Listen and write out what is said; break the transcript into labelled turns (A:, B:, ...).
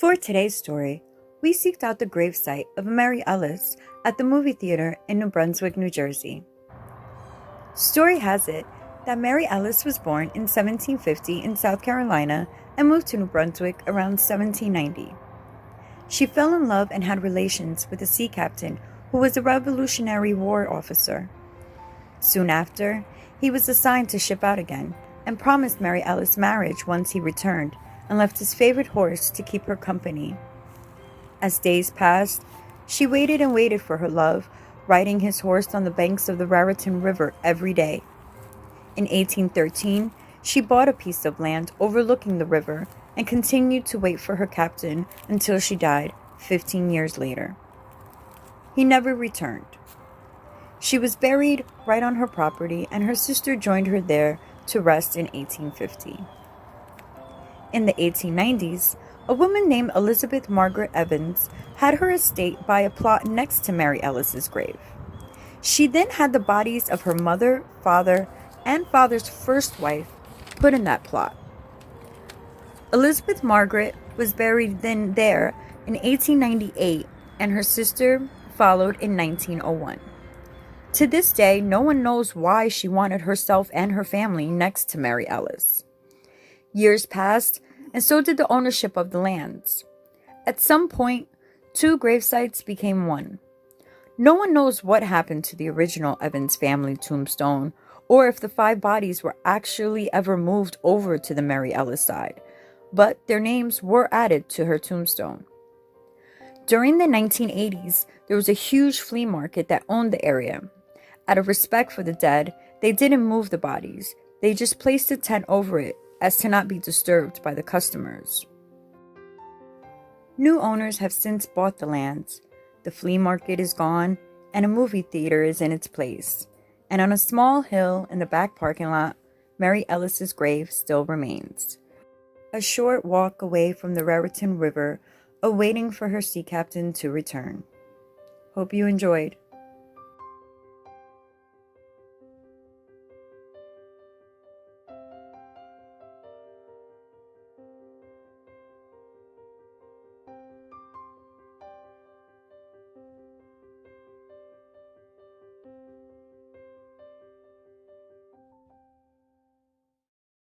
A: For today's story, we seeked out the gravesite of Mary Ellis at the movie theater in New Brunswick, New Jersey. Story has it that Mary Ellis was born in 1750 in South Carolina and moved to New Brunswick around 1790. She fell in love and had relations with a sea captain who was a Revolutionary War officer. Soon after, he was assigned to ship out again and promised Mary Ellis marriage once he returned, and left his favorite horse to keep her company. As days passed, she waited and waited for her love, riding his horse on the banks of the Raritan River every day. In 1813, she bought a piece of land overlooking the river and continued to wait for her captain until she died 15 years later. He never returned. She was buried right on her property, and her sister joined her there to rest in 1850. In the 1890s, a woman named Elizabeth Margaret Evans had her estate buy a plot next to Mary Ellis's grave. She then had the bodies of her mother, father, and father's first wife put in that plot. Elizabeth Margaret was buried then there in 1898, and her sister followed in 1901. To this day, no one knows why she wanted herself and her family next to Mary Ellis. Years passed, and so did the ownership of the lands. At some point, two gravesites became one. No one knows what happened to the original Evans family tombstone, or if the 5 bodies were actually ever moved over to the Mary Ellis side, but their names were added to her tombstone. During the 1980s, there was a huge flea market that owned the area. Out of respect for the dead, they didn't move the bodies. They just placed a tent over it as to not be disturbed by the customers. New owners have since bought the lands. The flea market is gone, and a movie theater is in its place. And on a small hill in the back parking lot, Mary Ellis's grave still remains. A short walk away from the Raritan River, awaiting for her sea captain to return. Hope you enjoyed.